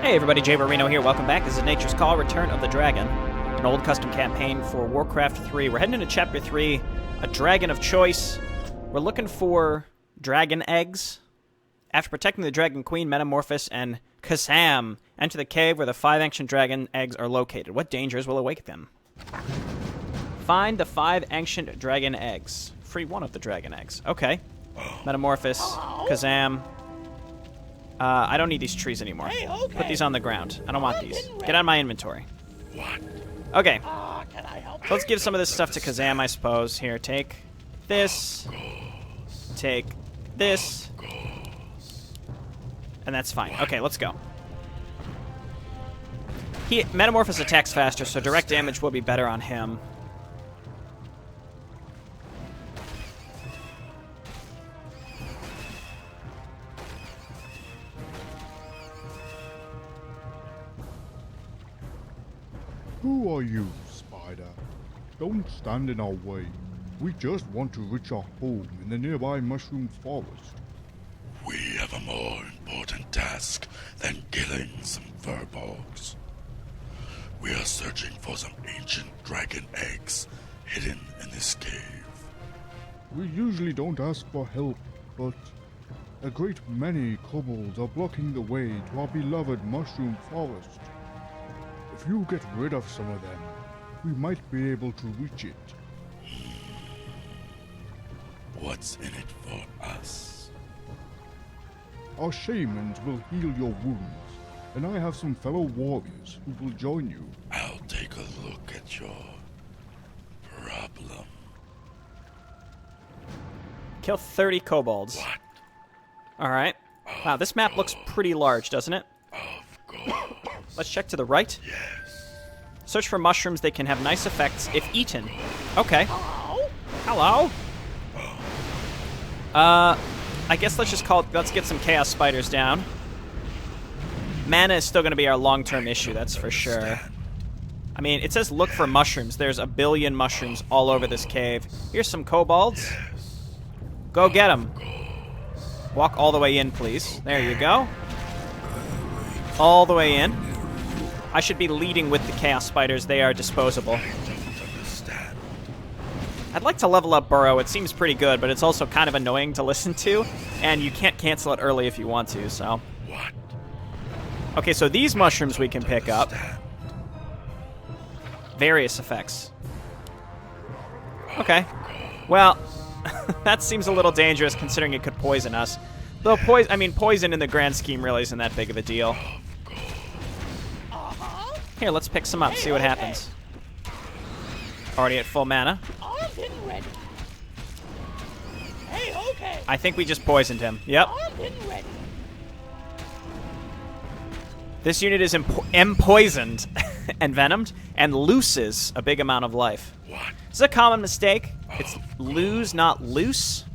Hey everybody, JayborinoPlays here. Welcome back. This is Nature's Call, Return of the Dragon, an old custom campaign for Warcraft 3. We're heading into Chapter 3, a dragon of choice. We're looking for dragon eggs. After protecting the Dragon Queen, Metamorphosis, and Kazam, enter the cave where the 5 ancient dragon eggs are located. What dangers will await them? Find the 5 ancient dragon eggs. Free 1 of the dragon eggs. Okay. Metamorphosis, Kazam. I don't need these trees anymore. Hey, okay. Put these on the ground. I don't want these. Get out of my inventory. What? Okay. Can I help So let's give some of this stuff to Kazam, I suppose. Here, take this. Take this. And that's fine. Okay, let's go. Metamorphosis attacks faster, so direct damage will be better on him. Who are you, Spider? Don't stand in our way. We just want to reach our home in the nearby mushroom forest. We have a more important task than killing some furbolgs. We are searching for some ancient dragon eggs hidden in this cave. We usually don't ask for help, but a great many kobolds are blocking the way to our beloved mushroom forest. If you get rid of some of them, we might be able to reach it. What's in it for us? Our shamans will heal your wounds, and I have some fellow warriors who will join you. I'll take a look at your problem. Kill 30 kobolds. What? Alright. Wow, this map looks pretty large, doesn't it? Of course. Let's check to the right. Yes. Search for mushrooms. They can have nice effects if eaten. Okay. Hello? Hello? I guess let's get some chaos spiders down. Mana is still going to be our long-term issue, that's for sure. I mean, it says look for mushrooms. There's a billion mushrooms all over this cave. Here's some kobolds. Go get them. Walk all the way in, please. There you go. All the way in. I should be leading with the chaos spiders. They are disposable. I'd like to level up Burrow. It seems pretty good, but it's also kind of annoying to listen to, and you can't cancel it early if you want to, so. What? Okay, so these mushrooms we can pick up. Various effects. Okay. Well, that seems a little dangerous considering it could poison us. Though poison in the grand scheme really isn't that big of a deal. Here, let's pick some up, see what happens. Already at full mana. Armed and ready. Hey, okay. I think we just poisoned him. Yep. Armed and ready. This unit is empoisoned and venomed and loses a big amount of life. What? This is a common mistake. It's lose, not loose.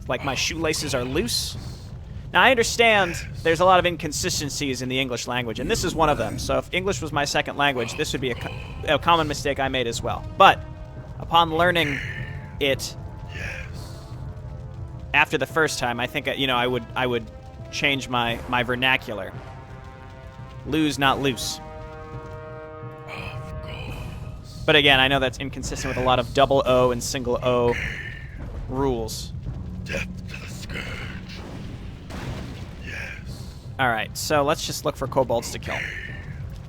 Like my shoelaces are loose. Now, I understand there's a lot of inconsistencies in the English language, and this is one of them. So if English was my second language, this would be a common mistake I made as well. But upon learning it after the first time, I think I would change my vernacular. Lose, not loose. But again, I know that's inconsistent with a lot of double O and single O rules. Death to the scourge. Alright, so let's just look for kobolds to kill.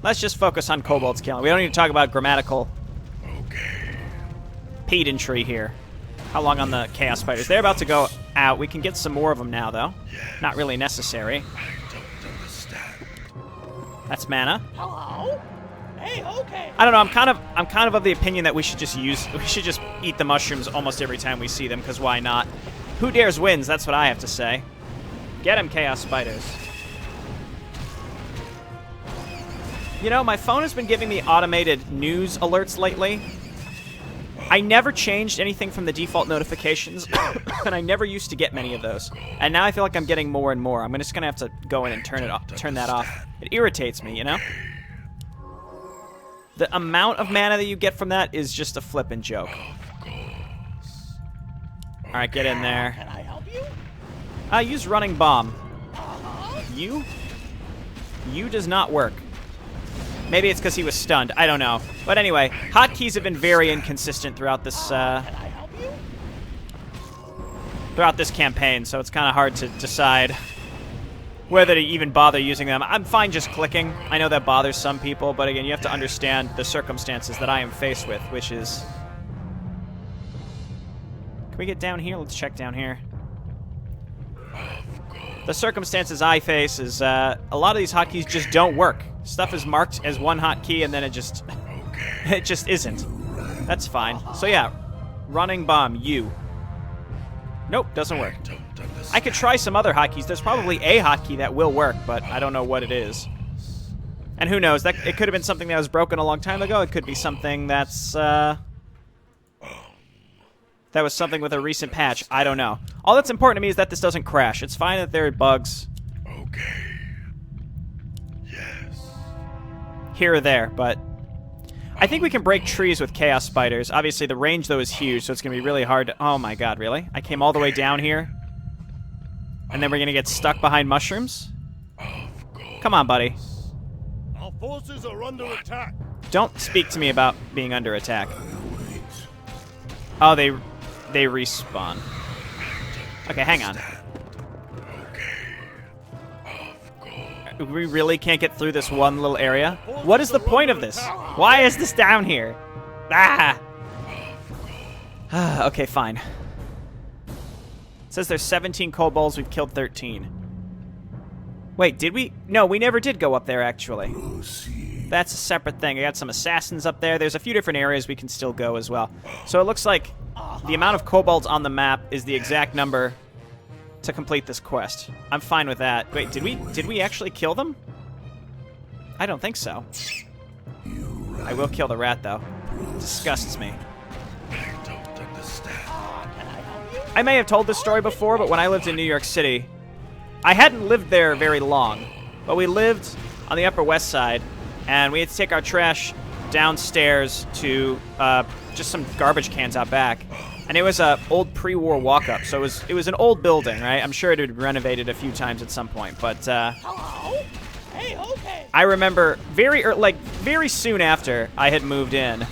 Let's just focus on kobolds killing. We don't need to talk about grammatical pedantry here. How long on the chaos spiders? They're about to go out. We can get some more of them now, though. Not really necessary. I don't understand. That's mana. Hello? Hey, okay. I don't know. I'm kind of the opinion that we should just eat the mushrooms almost every time we see them, because why not? Who dares wins? That's what I have to say. Get him, chaos spiders. You know, my phone has been giving me automated news alerts lately. I never changed anything from the default notifications, and I never used to get many of those. And now I feel like I'm getting more and more. I'm just gonna have to go in and turn that off. It irritates me, you know? The amount of mana that you get from that is just a flippin' joke. Alright, get in there. Can I help you? Use running bomb. You? You does not work. Maybe it's because he was stunned. I don't know. But anyway, hotkeys have been very inconsistent throughout this, Can I help you? throughout this campaign, so it's kind of hard to decide whether to even bother using them. I'm fine just clicking. I know that bothers some people, but again, you have to understand the circumstances that I am faced with, which is... Can we get down here? Let's check down here. The circumstances I face is a lot of these hotkeys just don't work. Stuff is marked as one hotkey, and then it just it just isn't. That's fine. So yeah, running bomb, you. Nope, doesn't work. I could try some other hotkeys. There's probably a hotkey that will work, but I don't know what it is. And who knows? That it could have been something that was broken a long time ago. It could be something that's that was something with a recent patch. I don't know. All that's important to me is that this doesn't crash. It's fine that there are bugs. Okay. Yes. Here or there, but I think we can break trees with chaos spiders. Obviously, the range, though, is huge, so it's going to be really hard to... Oh, my God, really? I came all the way down here? And then we're going to get stuck behind mushrooms? Come on, buddy. Our forces are under attack. Don't speak to me about being under attack. Oh, they respawn. Okay, hang on. We really can't get through this one little area? What is the point of this? Why is this down here? Ah! Okay, fine. It says there's 17 kobolds, we've killed 13. Wait, did we? No, we never did go up there, actually. That's a separate thing. I got some assassins up there. There's a few different areas we can still go as well. So it looks like the amount of kobolds on the map is the exact number to complete this quest. I'm fine with that. Wait, did we actually kill them? I don't think so. I will kill the rat, though. It disgusts me. I don't understand. I may have told this story before, but when I lived in New York City, I hadn't lived there very long, but we lived on the Upper West Side, and we had to take our trash downstairs to just some garbage cans out back. And it was a old pre-war walk-up, so it was an old building, right? I'm sure it had been renovated a few times at some point, but Hello? Hey, okay. I remember very soon after I had moved in,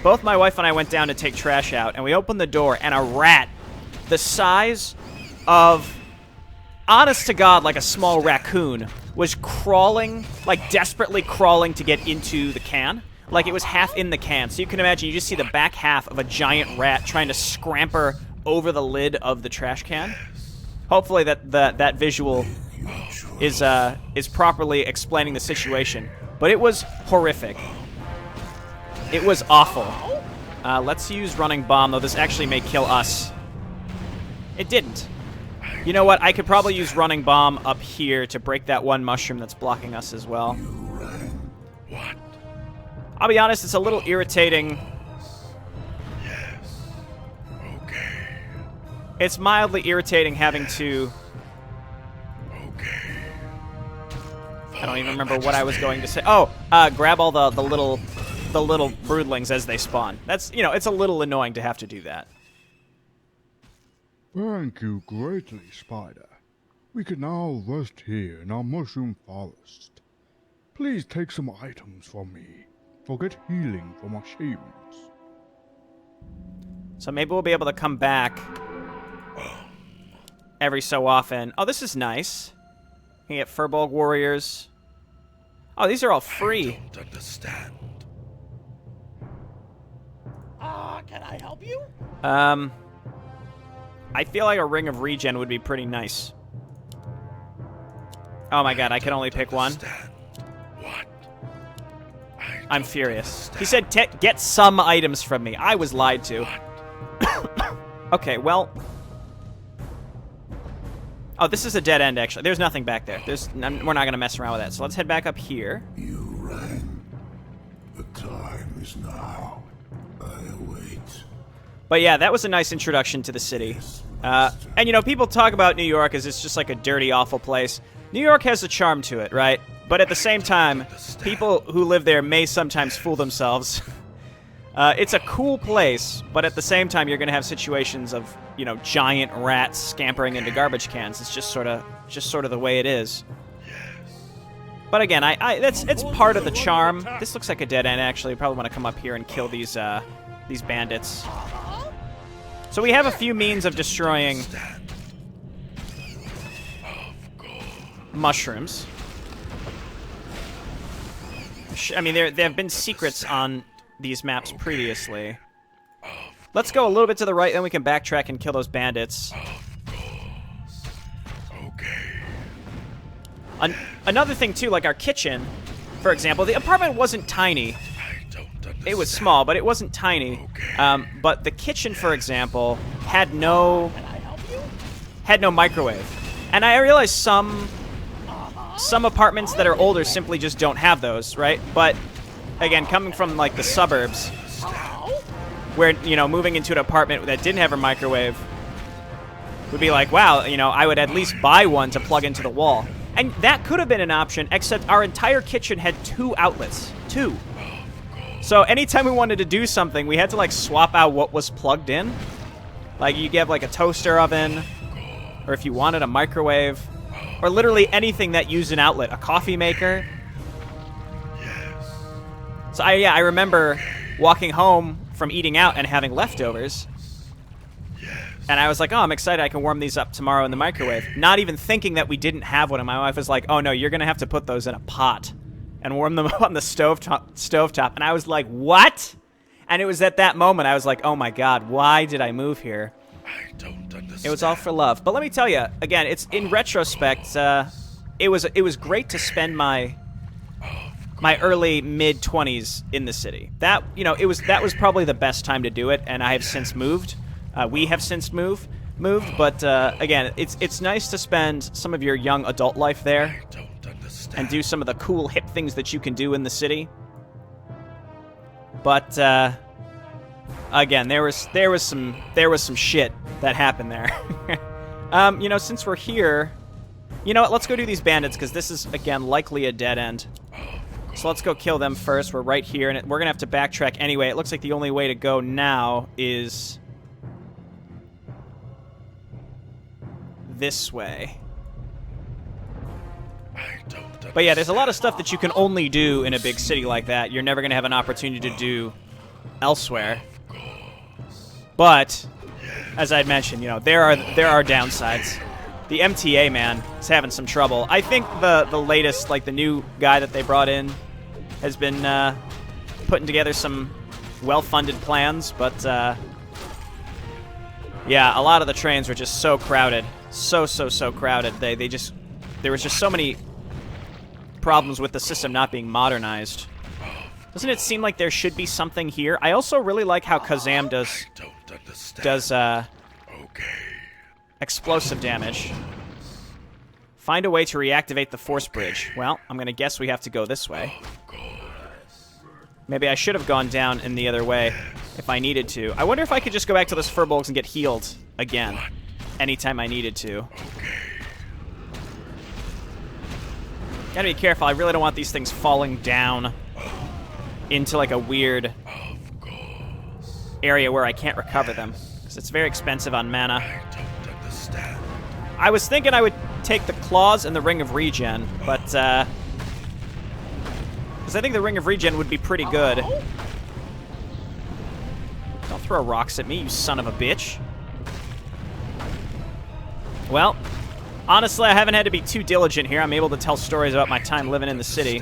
both my wife and I went down to take trash out, and we opened the door, and a rat the size of, honest to God, like a small raccoon, was crawling, like desperately crawling to get into the can. Like it was half in the can. So you can imagine, you just see the back half of a giant rat trying to scamper over the lid of the trash can. Hopefully that visual is properly explaining the situation. But it was horrific. It was awful. Let's use running bomb, though this actually may kill us. It didn't. You know what? I could probably use running bomb up here to break that one mushroom that's blocking us as well. What? I'll be honest, it's a little irritating. Yes. Okay. It's mildly irritating having to... Okay. I don't even remember what I was going to say. Oh, grab all the little broodlings as they spawn. That's, you know, it's a little annoying to have to do that. Thank you greatly, Spider. We can now rest here in our mushroom forest. Please take some items from me. Forget healing from our shames. So maybe we'll be able to come back every so often. Oh, this is nice. You can get Furbolg warriors. Oh, these are all free. I don't understand. Can I help you? I feel like a ring of regen would be pretty nice. Oh my god, I can only pick one. What? I'm furious. He said get some items from me. I was lied to. Okay, well... Oh, this is a dead end, actually. There's nothing back there. We're not going to mess around with that. So let's head back up here. You ran. The time is now. I await. But yeah, that was a nice introduction to the city. And, you know, people talk about New York as it's just like a dirty, awful place. New York has a charm to it, right? But at the same time, people who live there may sometimes fool themselves. It's a cool place, but at the same time, you're going to have situations of, you know, giant rats scampering into garbage cans. It's just sort of the way it is. But again, it's part of the charm. This looks like a dead end, actually. Probably want to come up here and kill these bandits. So we have a few means of destroying mushrooms. I mean, there have been secrets on these maps previously. Let's go a little bit to the right, then we can backtrack and kill those bandits. Another thing, too, like our kitchen, for example, the apartment wasn't tiny. It was small, but it wasn't tiny. But the kitchen, for example, had no microwave. And I realize some apartments that are older simply just don't have those, right? But again, coming from like the suburbs, where, you know, moving into an apartment that didn't have a microwave would be like, wow, you know, I would at least buy one to plug into the wall. And that could have been an option, except our entire kitchen had 2 outlets. 2. So anytime we wanted to do something, we had to like swap out what was plugged in. Like you have like a toaster oven, or if you wanted a microwave, or literally anything that used an outlet, a coffee maker. So I remember walking home from eating out and having leftovers. And I was like, oh, I'm excited I can warm these up tomorrow in the microwave. Not even thinking that we didn't have one. And my wife was like, oh, no, you're going to have to put those in a pot and warm them up on the stovetop. And I was like, what? And it was at that moment I was like, oh, my God, why did I move here? I don't understand. It was all for love. But let me tell you, again, it's in retrospect, it was great to spend my early mid-20s in the city. That, you know, that was probably the best time to do it, and I have since moved. We have since moved, but again, it's nice to spend some of your young adult life there and do some of the cool hip things that you can do in the city. But again, there was some shit that happened there. You know, since we're here, you know what? Let's go do these bandits because this is again likely a dead end. So let's go kill them first. We're right here, and we're gonna have to backtrack anyway. It looks like the only way to go now is this way. But yeah, there's a lot of stuff that you can only do in a big city like that. You're never going to have an opportunity to do elsewhere. But as I'd mentioned, you know, there are downsides. The MTA, man, is having some trouble. I think the latest, like the new guy that they brought in has been putting together some well-funded plans, but yeah, a lot of the trains were just so crowded. So crowded. There was just so many problems with the system not being modernized. Doesn't it seem like there should be something here? I also really like how Kazam does explosive damage. Find a way to reactivate the force bridge. Well, I'm gonna guess we have to go this way. Maybe I should have gone down in the other way if I needed to. I wonder if I could just go back to those furbolgs and get healed again anytime I needed to. Gotta be careful. I really don't want these things falling down into like a weird area where I can't recover them, because it's very expensive on mana. I was thinking I would take the claws and the ring of regen, but because I think the ring of regen would be pretty good. Don't throw rocks at me, you son of a bitch. Well, honestly, I haven't had to be too diligent here. I'm able to tell stories about my time living in the city.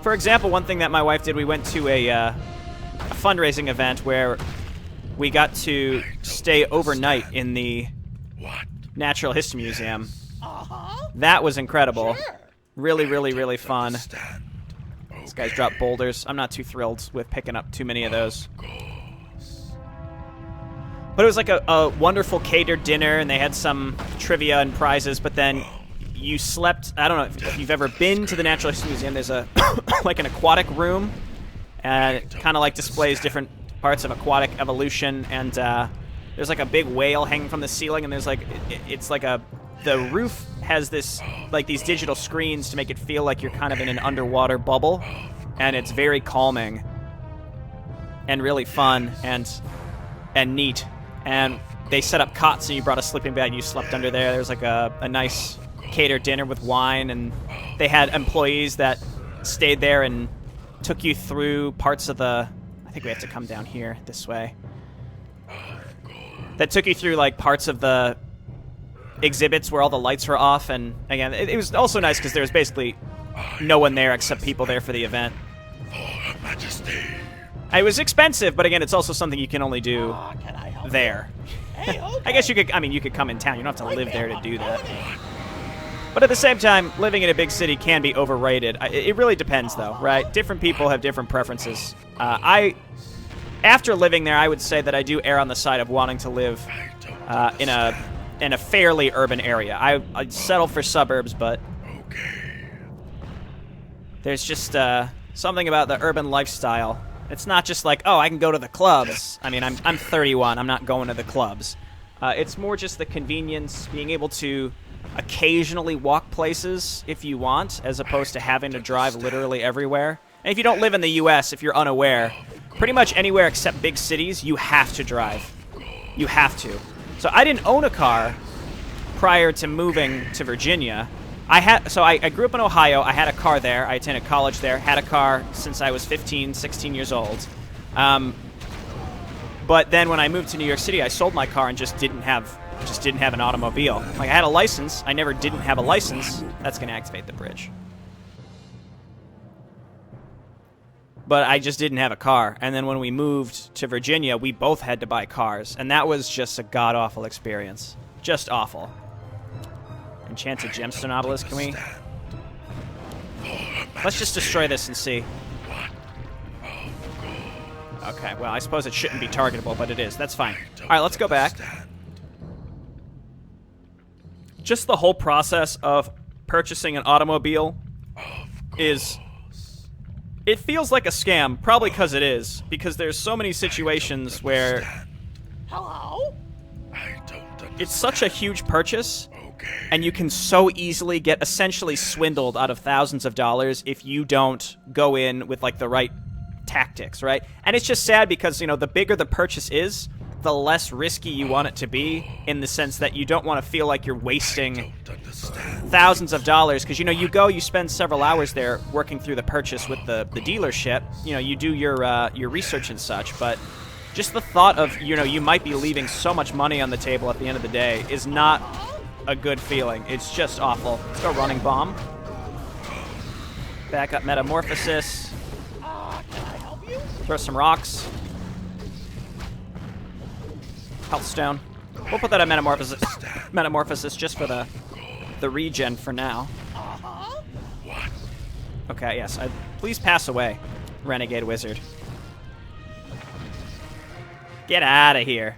For example, one thing that my wife did, we went to a fundraising event where we got to stay overnight in the Natural History Museum. That was incredible. Really fun. These guys drop boulders. I'm not too thrilled with picking up too many of those. But it was like a wonderful catered dinner, and they had some trivia and prizes, but then you slept. I don't know if you've ever been to the Natural History Museum. There's a like an aquatic room, and it kind of like displays different parts of aquatic evolution, and there's like a big whale hanging from the ceiling, and there's like, it's like the roof has this, like these digital screens to make it feel like you're kind of in an underwater bubble, and it's very calming and really fun and neat. And they set up cots, and you brought a sleeping bag and you slept under there. There's like a nice cater dinner with wine, and they had employees that stayed there and took you through parts of the... I think we have to come down here this way. That took you through, like, parts of the exhibits where all the lights were off, and again, it was also nice because there was basically no one there except people there for the event. For Her Majesty. It was expensive, but again, it's also something you can only do Can I help there. Hey, okay. I guess you could, I mean, you could come in town. You don't have to live there to do that. But at the same time, living in a big city can be overrated. It really depends, though, right? Different people have different preferences. After living there, I would say that I do err on the side of wanting to live in a fairly urban area. I'd settle for suburbs, but there's just something about the urban lifestyle. It's not just like, oh, I can go to the clubs. I mean, I'm 31. I'm not going to the clubs. It's more just the convenience, being able to occasionally walk places if you want, as opposed to having to drive literally everywhere. And if you don't live in the U.S., if you're unaware, pretty much anywhere except big cities, you have to drive. You have to. So I didn't own a car prior to moving to Virginia. I grew up in Ohio. I had a car there. I attended college there. Had a car since I was 15, 16 years old. But then when I moved to New York City, I sold my car and just didn't have an automobile. Like, I had a license. I never didn't have a license. That's going to activate the bridge. But I just didn't have a car. And then when we moved to Virginia, we both had to buy cars. And that was just a god-awful experience. Just awful. Enchanted gemstone obelisk, can we? Let's just destroy this and see. Okay, well, I suppose it shouldn't be targetable, but it is. That's fine. Alright, let's go back. Just the whole process of purchasing an automobile is... It feels like a scam, probably because it is. Because there's so many situations where... Hello? It's such a huge purchase, and you can so easily get essentially swindled out of thousands of dollars if you don't go in with, like, the right tactics, right? And it's just sad because, you know, the bigger the purchase is, the less risky you want it to be, in the sense that you don't want to feel like you're wasting thousands of dollars, because, you know, you spend several hours there working through the purchase with the dealership. You know, you do your research and such, but just the thought of, you know, you might be leaving so much money on the table at the end of the day is not a good feeling. It's just awful. Let's go running bomb. Back up metamorphosis. Can I help you? Throw some rocks. Health stone. We'll put that at metamorphosis just for the regen for now. Okay, yes. Please pass away, renegade wizard. Get out of here.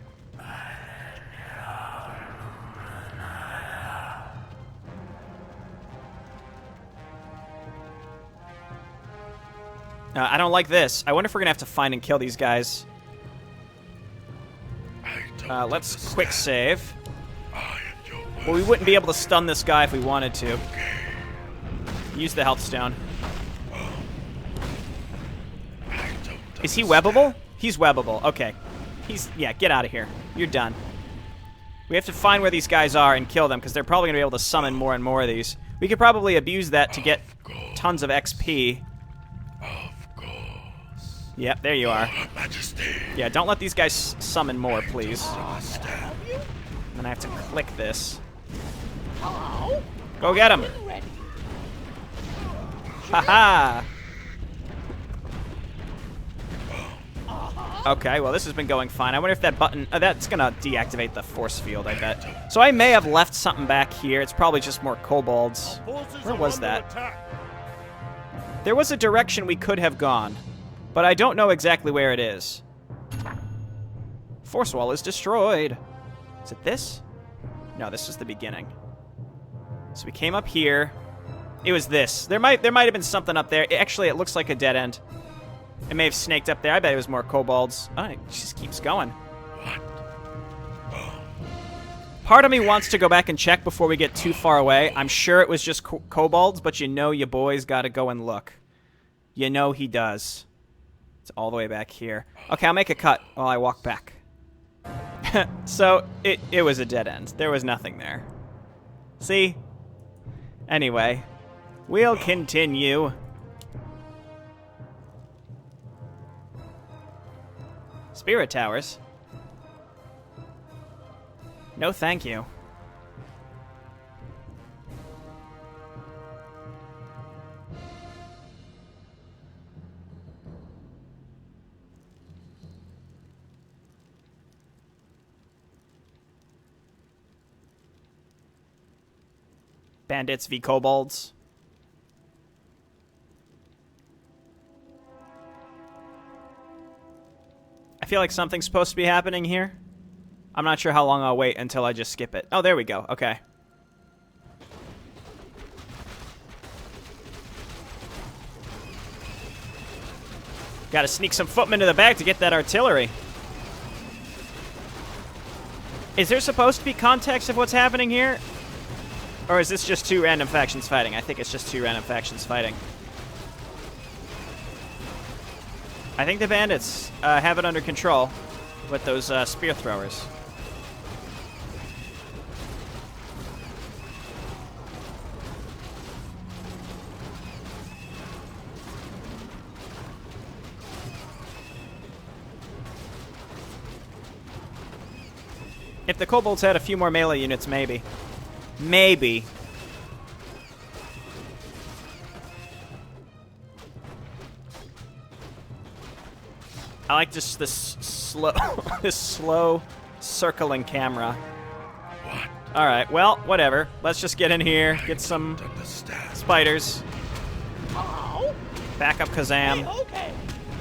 I don't like this. I wonder if we're going to have to find and kill these guys. Let's quick save. Well, we wouldn't be able to stun this guy if we wanted to. Use the health stone. Is he webbable? He's webbable. Okay. Yeah, get out of here. You're done. We have to find where these guys are and kill them, because they're probably going to be able to summon more and more of these. We could probably abuse that to get tons of XP. Yep, there you are. Yeah, don't let these guys summon more, please. And then I have to click this. Hello? Go get him. Ready. Haha. Okay, well, this has been going fine. I wonder if that button... that's going to deactivate the force field, I bet. So I may have left something back here. It's probably just more kobolds. Where was that? There was a direction we could have gone, but I don't know exactly where it is. Force wall is destroyed. Is it this? No, this is the beginning. So we came up here. It was this. There might have been something up there. Actually, it looks like a dead end. It may have snaked up there. I bet it was more kobolds. Oh, it just keeps going. Part of me wants to go back and check before we get too far away. I'm sure it was just kobolds, but you know your boy's got to go and look. You know he does. It's all the way back here. Okay, I'll make a cut while I walk back. So, it was a dead end. There was nothing there. See? Anyway, we'll continue. Spirit towers? No, thank you. Bandits v kobolds. I feel like something's supposed to be happening here. I'm not sure how long I'll wait until I just skip it. Oh, there we go. Okay. Gotta sneak some footmen to the back to get that artillery. Is there supposed to be context of what's happening here? Or is this just two random factions fighting? I think it's just two random factions fighting. I think the bandits have it under control with those spear throwers. If the kobolds had a few more melee units, maybe. Maybe. I like just this slow, this slow circling camera. What? All right, well, whatever. Let's just get in here, get some spiders. Hello? Back up Kazam. Hey, okay.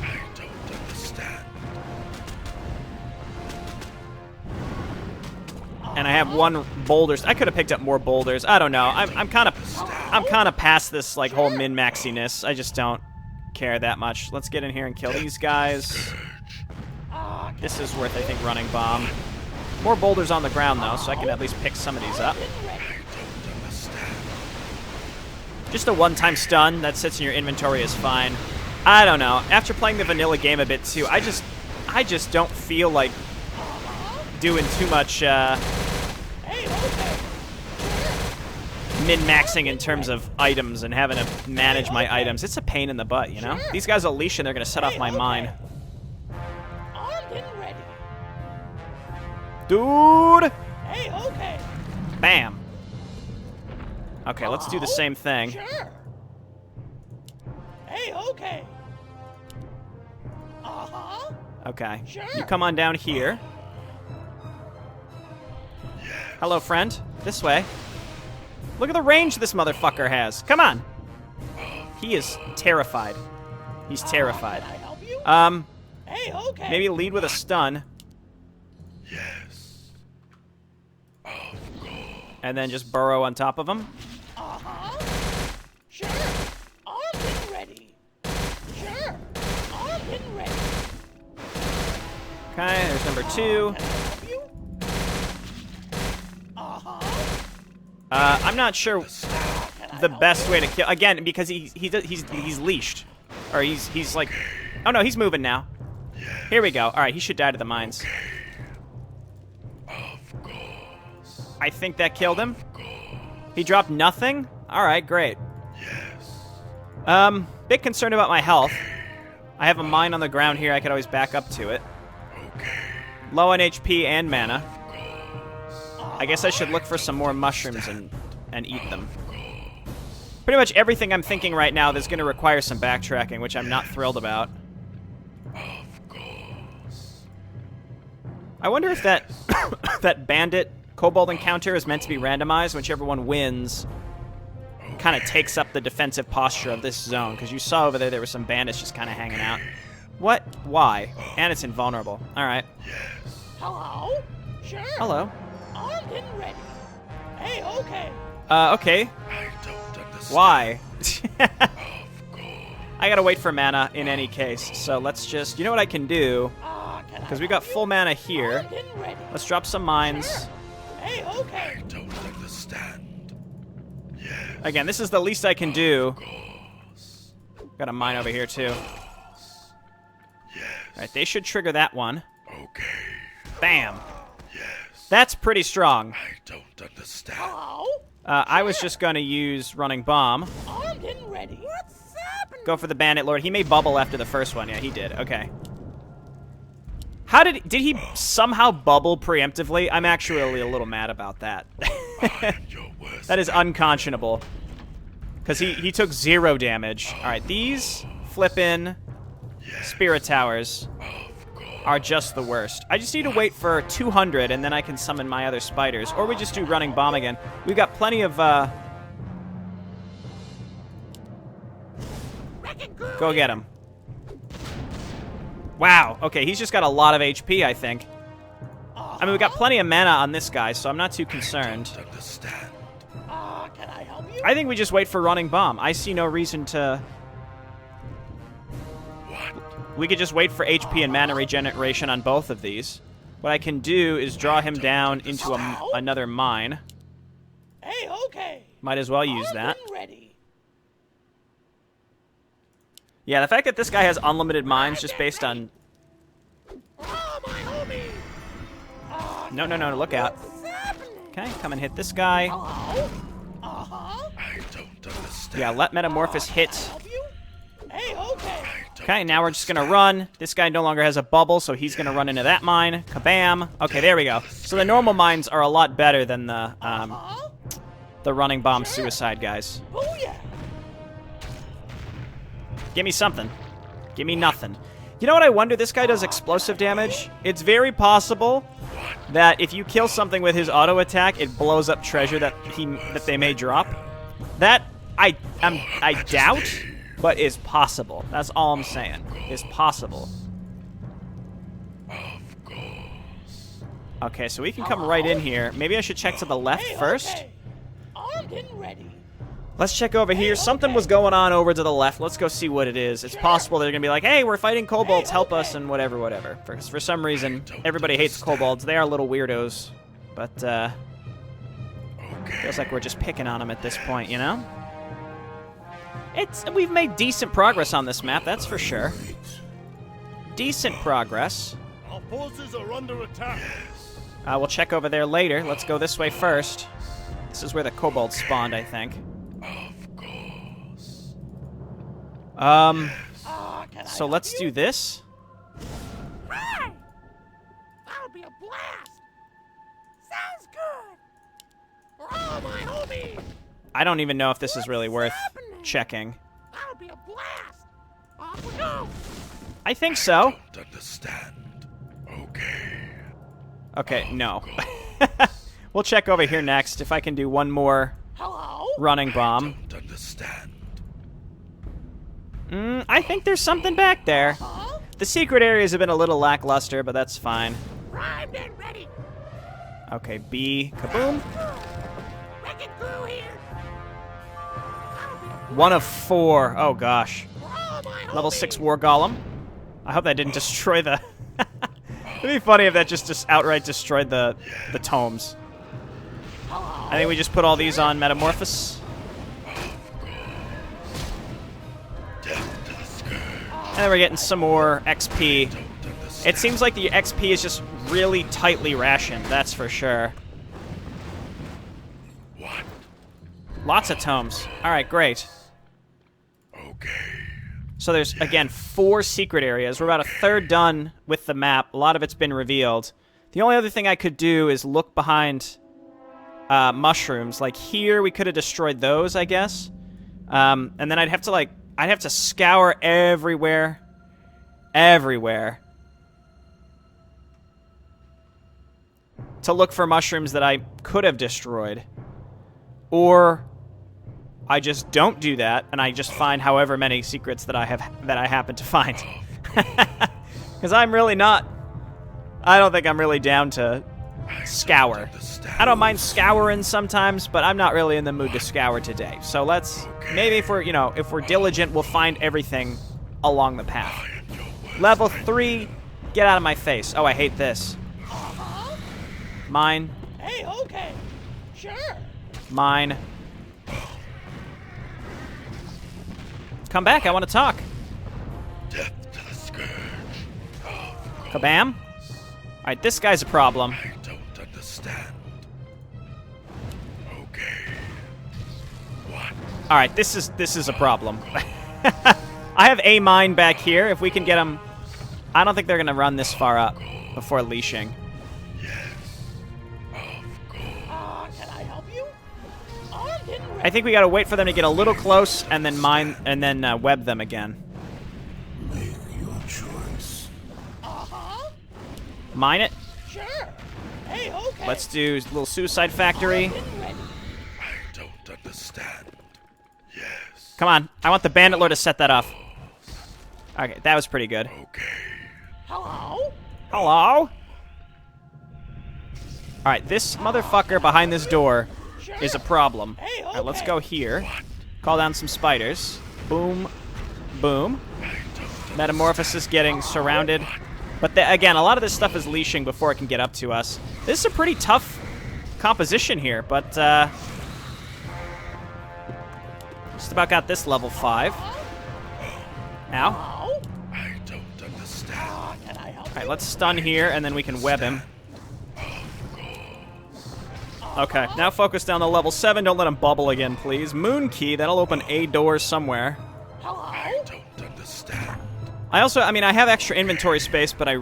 I don't understand. And I have one boulders. I could have picked up more boulders. I don't know. I'm kind of past this like whole min-maxiness. I just don't care that much. Let's get in here and kill these guys. This is worth, I think, running bomb. More boulders on the ground though, so I can at least pick some of these up. Just a one-time stun that sits in your inventory is fine. I don't know. After playing the vanilla game a bit too, I just don't feel like doing too much min-maxing in terms of items and having to manage my items. It's a pain in the butt, you know? These guys will leash and they're going to set off my mine. I'm getting ready. Dude! Hey, okay. Bam. Okay, let's do the same thing. Sure. Hey, okay. Uh-huh. Okay. Sure. You come on down here. Hello, friend. This way. Look at the range this motherfucker has. Come on. He is terrified. He's terrified. Can I help you? Hey, okay. Maybe lead with a stun. Yes. Of course. And then just burrow on top of him. Uh-huh. Sure. I'm getting ready. Sure. I'm getting ready. Okay, there's number 2. Can I help you? Uh-huh. I'm not sure the best way to kill again because he's leashed, or he's like, oh no, he's moving now. Here we go. All right, he should die to the mines. Of course. I think that killed him. He dropped nothing. All right, great. Yes. Bit concerned about my health. I have a mine on the ground here. I could always back up to it. Okay. Low on HP and mana. I guess I should look for some more mushrooms and eat them. Pretty much everything I'm thinking right now that's going to require some backtracking, which I'm not thrilled about. Of course. I wonder if that that bandit kobold encounter is meant to be randomized. Whichever one wins kind of takes up the defensive posture of this zone, because you saw over there were some bandits just kind of hanging out. What? Why? And it's invulnerable. All right. Hello? Sure. Hello. I'm getting ready. Hey, okay. Okay. I don't understand. Why? Of course. I gotta wait for mana in any case, so let's just... You know what I can do? Because we got full mana here. I'm getting ready. Let's drop some mines. Hey, okay. I don't understand. Yes. Again, this is the least I can do. Of course. Got a mine over here, too. Yes. Alright, they should trigger that one. Okay. Bam. Yes. That's pretty strong. I don't understand. Hello? I was just going to use Running Bomb. Armed and ready. What's happening? Go for the Bandit Lord. He may bubble after the first one. Yeah, he did. Okay. How did he somehow bubble preemptively? I'm actually a little mad about that. That is unconscionable. Because he took 0 damage. Alright, these flippin' Spirit Towers are just the worst. I just need to wait for 200 and then I can summon my other spiders. Or we just do Running Bomb again. We've got plenty of, Go get him. Wow, okay, he's just got a lot of HP, I think. I mean, we got plenty of mana on this guy, so I'm not too concerned. Can I help you? I think we just wait for Running Bomb. I see no reason to... We could just wait for HP and mana regeneration on both of these. What I can do is draw him down into another mine. Hey, okay. Might as well use that. Armed and ready. Yeah, the fact that this guy has unlimited mines just based on... Oh, my homie. No, look out. What's happening? Okay, come and hit this guy. Hello? Uh-huh. I don't understand. Yeah, let Metamorphosis hit. Help you? Hey, okay. Okay, now we're just gonna run. This guy no longer has a bubble, so he's gonna run into that mine. Kabam. Okay, there we go. So the normal mines are a lot better than the Running Bomb Suicide guys. Booyah. Give me something. Give me nothing. You know what I wonder? This guy does explosive damage. It's very possible that if you kill something with his auto attack, it blows up treasure that they may drop. That I doubt, but is possible. That's all I'm saying. Is possible. Of course. Okay, so we can come right in here. Maybe I should check to the left Hey, first. okay. Armed and ready. Let's check over here. Something was going on over to the left. Let's go see what it is. It's possible they're going to be like, hey, we're fighting kobolds. Help us and whatever. For some reason, everybody hates kobolds. They are little weirdos. But, feels like we're just picking on them at this point, you know? We've made decent progress on this map, that's for sure. Decent progress. Our forces are under attack. We'll check over there later. Let's go this way first. This is where the kobolds spawned, I think. Of course. So let's do this. Right. That'll be a blast. Sounds good. For all my homies. I don't even know if this is really worth checking. That'll be a blast. Off we go. I think so. Don't understand. Okay. Okay, no. We'll check over here next if I can do one more Hello? Running Bomb. Don't understand. I think there's something back there. Huh? The secret areas have been a little lackluster, but that's fine. Primed and ready. Okay, B. Kaboom. Wrecking crew here. 1 of 4. Oh, gosh. For all my Level homies. 6 War Golem. I hope that didn't destroy the... It'd be funny if that just outright destroyed the tomes. Hello? I think we just put all these on Metamorphosis. Death to the scourge. And then we're getting some more XP. Don't understand. It seems like the XP is just really tightly rationed, that's for sure. What? Lots of tomes. Alright, great. Okay. So there's, again, 4 secret areas. We're about a third done with the map. A lot of it's been revealed. The only other thing I could do is look behind mushrooms. Like here, we could have destroyed those, I guess. And then I'd have to scour everywhere. Everywhere. To look for mushrooms that I could have destroyed. Or I just don't do that, and I just find however many secrets that I happen to find. Because I'm really not... I don't think I'm really down to scour. I don't mind scouring sometimes, but I'm not really in the mood to scour today. So let's... Maybe if we're diligent, we'll find everything along the path. Level 3, get out of my face. Oh, I hate this. Uh-huh. Mine. Hey, okay. Sure. Mine. Come back, I want to talk. Death to the scourge. Of course. Kabam. Alright, this guy's a problem. I don't understand. Okay. All right, this is a problem. I have a mine back here. If we can get them, I don't think they're gonna run this far up before leashing. Can I help you? Armed and ready. I think we gotta wait for them to get a little close and then mine and then web them again. Make your choice. Mine it. Sure. Hey, okay. Let's do a little suicide factory. Armed and ready. I don't understand. Yes. Come on, I want the bandit lord to set that off. Okay, that was pretty good. Okay. Hello? Hello? All right, this motherfucker behind this door Sure. is a problem. Hey, All right, let's okay. go here. Call down some spiders. Boom. Boom. Metamorphosis getting surrounded. But again, a lot of this stuff is leashing before it can get up to us. This is a pretty tough composition here, but just about got this level 5. Ow. Hello? I don't understand. Can I help All right, let's stun here, and then we can web him. Okay, now focus down to level 7. Don't let him bubble again, please. Moon key, that'll open a door somewhere. Hello? I don't understand. I also, I mean, I have extra inventory space, but I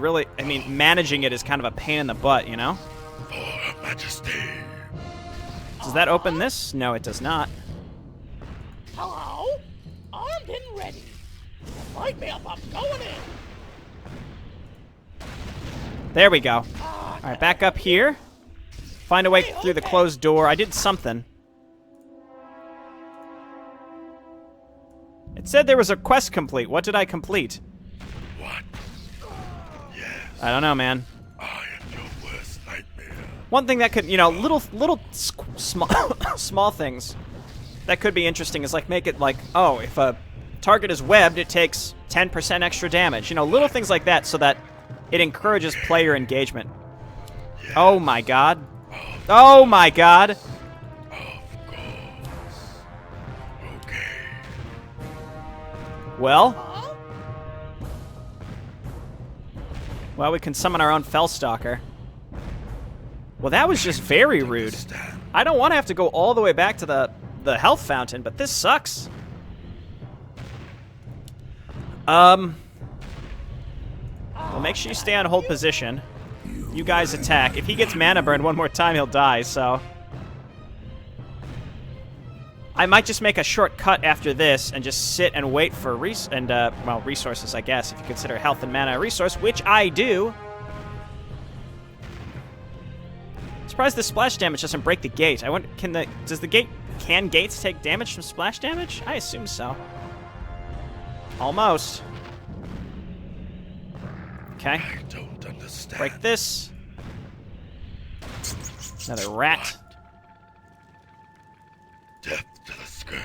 mean, managing it is kind of a pain in the butt, you know? For Her Majesty. Does that open this? No, it does not. Hello? Armed and ready. Light me up. I'm going in. There we go. All right, back up here. Find a way through the closed door. I did something. It said there was a quest complete. What did I complete? What? Yes. I don't know, man. I am your worst nightmare. One thing that could, you know, little small small things that could be interesting is like make it like, oh, if a target is webbed, it takes 10% extra damage. You know, little things like that so that it encourages player engagement. Yes. Oh my god. Oh my god. Of course. Okay. Well, we can summon our own Fellstalker. Well, that was just very rude. Understand. I don't want to have to go all the way back to the health fountain, but this sucks. Well, make sure you stay on hold position. You guys attack. If he gets mana burn one more time, he'll die, so... I might just make a short cut after this and just sit and wait for resources, I guess, if you consider health and mana a resource, which I do. Surprised the splash damage doesn't break the gate. I wonder, can gates take damage from splash damage? I assume so. Almost. Okay. I don't understand. Break this. Another rat. Death to the scourge.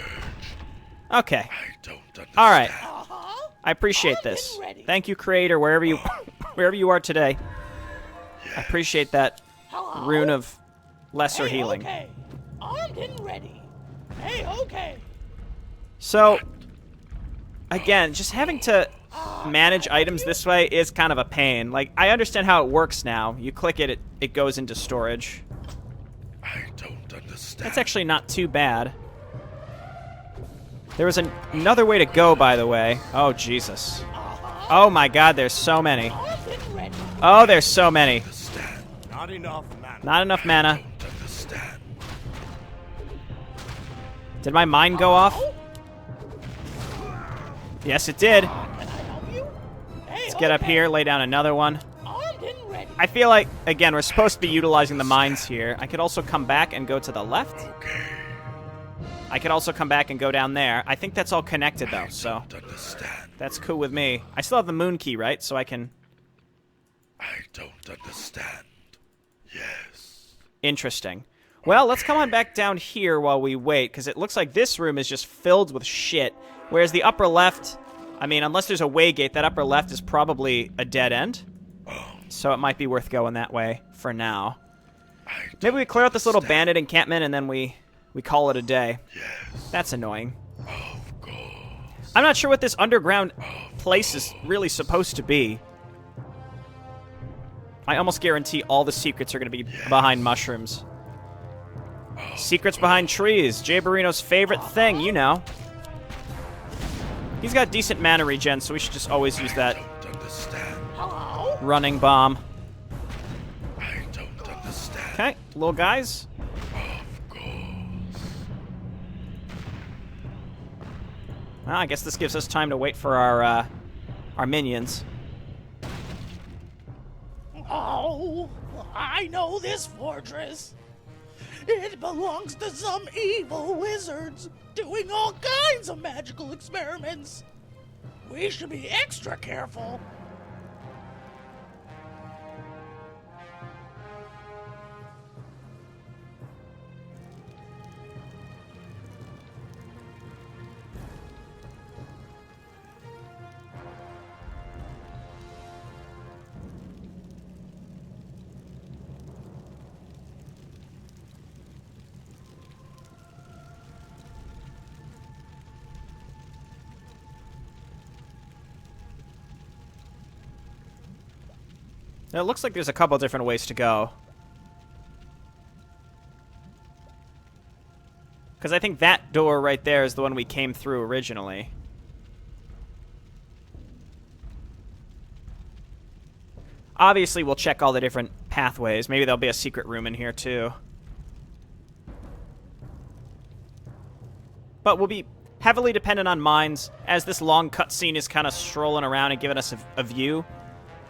Okay. I don't understand. All right. Uh-huh. I appreciate Armed this. and ready. Thank you, creator, wherever you are today. I appreciate that Hello? rune of lesser Hey, healing. okay. Armed and ready. Hey, okay. So, again, just having to manage items this way is kind of a pain. Like, I understand how it works now. You click it, it goes into storage. I don't understand. That's actually not too bad. There was another way to go, by the way. Oh, Jesus. Oh, my God, there's so many. Armed and ready. Oh, there's so many. Understand. Not enough, man. Not enough mana. Don't understand. Did my mind go off? Yes, it did. Can I help you? Hey, Let's get up here, lay down another one. Armed and ready. I feel like, again, we're supposed to be utilizing the mines here. I could also come back and go to the left. Okay. I could also come back and go down there. I think that's all connected, though, so Don't understand. that's cool with me. I still have the moon key, right? So I can... I don't understand. Yes. Interesting. Well, let's come on back down here while we wait, because it looks like this room is just filled with shit. Whereas the upper left, I mean, unless there's a way gate, that upper left is probably a dead end. So it might be worth going that way for now. Maybe we clear out this little bandit encampment and then we call it a day. Yes. That's annoying. Of course. I'm not sure what this underground place is really supposed to be. I almost guarantee all the secrets are going to be behind mushrooms. Secrets behind trees. Jayborino's favorite thing, you know. He's got decent mana regen, so we should just always use that Don't understand. Hello? running bomb. I don't understand. Okay, little guys. Of course. Well, I guess this gives us time to wait for our minions. Oh, I know this fortress. It belongs to some evil wizards doing all kinds of magical experiments. We should be extra careful. Now, it looks like there's a couple different ways to go. Because I think that door right there is the one we came through originally. Obviously, we'll check all the different pathways. Maybe there'll be a secret room in here, too. But we'll be heavily dependent on mines, as this long cutscene is kind of strolling around and giving us a view.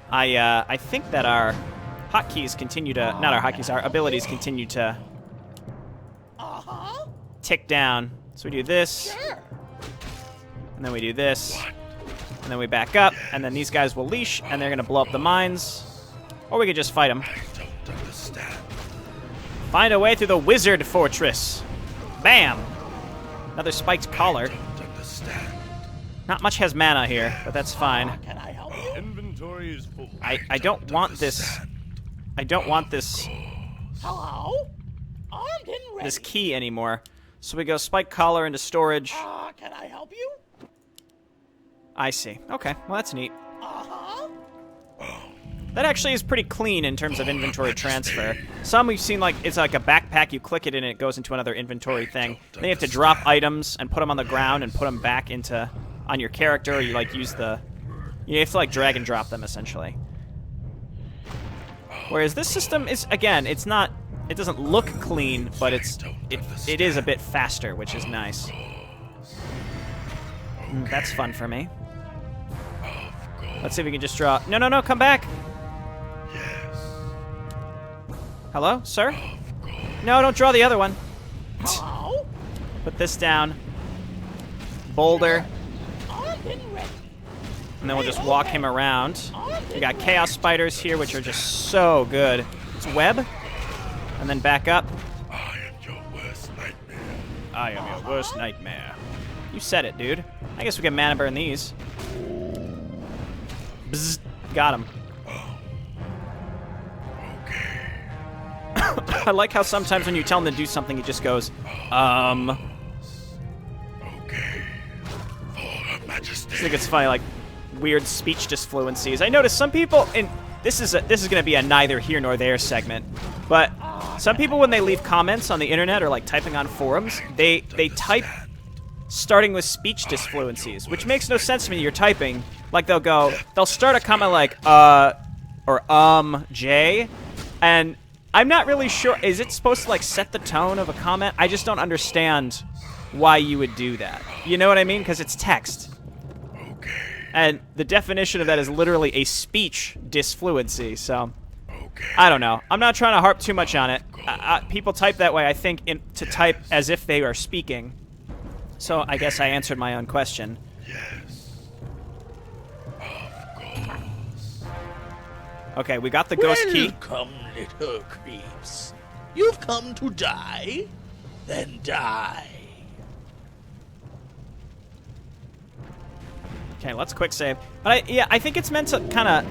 I think that our hotkeys continue to... Not our hotkeys, our abilities continue to Uh-huh. tick down. So we do this, Sure. and then we do this, and then we back up, and then these guys will leash, and they're going to blow up the mines. Or we could just fight them. I don't understand. Find a way through the wizard fortress. Bam! Another spiked collar. Don't understand. Not much has mana here, but that's fine. Can I help you? Inventory is full. I don't want this... I don't want this Hello? Armed and ready. this key anymore. So we go spike collar into storage. Can I help you? I see. Okay, well that's neat. Uh-huh. That actually is pretty clean in terms of inventory transfer. Some we've seen like it's like a backpack, you click it and it goes into another inventory thing. Then you have to drop items and put them on the ground and put them back into on your character, or you like use the... You have to like drag and drop them essentially. Whereas this system is, again, it's not... It doesn't look clean, but it is a bit faster, which is nice. That's fun for me. Let's see if we can just draw... No, come back! Hello, sir? No, don't draw the other one. Hello? Put this down. Boulder. Armed and ready. And then we'll just walk him around. We got chaos spiders here, which are just so good. It's web. And then back up. I am your worst nightmare. I am your worst nightmare. You said it, dude. I guess we can mana burn these. Bzz. Got him. I like how sometimes when you tell him to do something, he just goes, Okay. For Her I Majesty. think it's funny, like weird speech disfluencies. I noticed some people, and this is going to be a neither here nor there segment, but some people when they leave comments on the internet or like typing on forums, they type starting with speech disfluencies, which makes no sense to me. You're typing, like they'll start a comment like or Jay, and I'm not really sure. Is it supposed to like set the tone of a comment? I just don't understand why you would do that. You know what I mean? Because it's text. Okay. And the definition of that is literally a speech disfluency. So Okay. I don't know. I'm not trying to harp too much on it. People type that way, I think, to type as if they are speaking. So I guess I answered my own question. Yes. Of course. Okay, we got the ghost key. Welcome, little creeps. You've come to die? Then die. Okay, let's quick save. But I think it's meant to kind of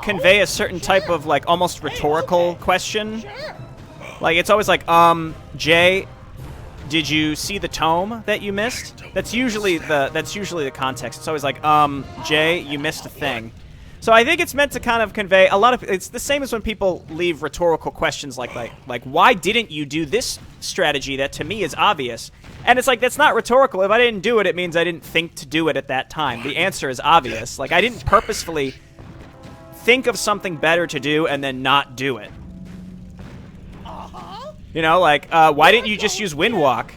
convey a certain type of like almost rhetorical question. Sure. Like it's always like, Jay, did you see the tome that you missed? That's usually the context. It's always like, Jay, you missed a thing. So I think it's meant to kind of convey a lot of... It's the same as when people leave rhetorical questions like why didn't you do this strategy that to me is obvious? And it's like, that's not rhetorical. If I didn't do it, it means I didn't think to do it at that time. The answer is obvious. Like, I didn't purposefully think of something better to do and then not do it. You know, like, why didn't you just use Windwalk?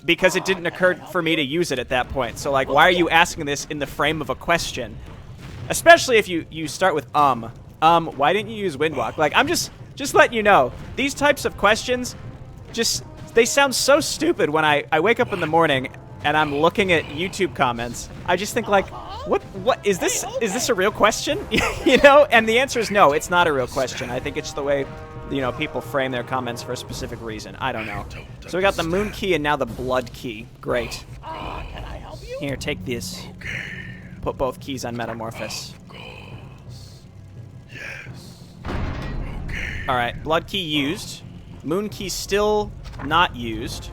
Because it didn't occur for me to use it at that point. So, like, why are you asking this in the frame of a question? Especially if you start with, why didn't you use Windwalk? Like, I'm just letting you know, these types of questions, they sound so stupid when I wake up in the morning and I'm looking at YouTube comments. I just think, like, what is this a real question? You know? And the answer is no, it's not a real question. I think it's the way, you know, people frame their comments for a specific reason. I don't know. So we got the Moon Key and now the Blood Key. Great. Can I help you? Here, take this. Put both keys on Metamorphosis. Alright, Blood Key used. Moon Key still not used.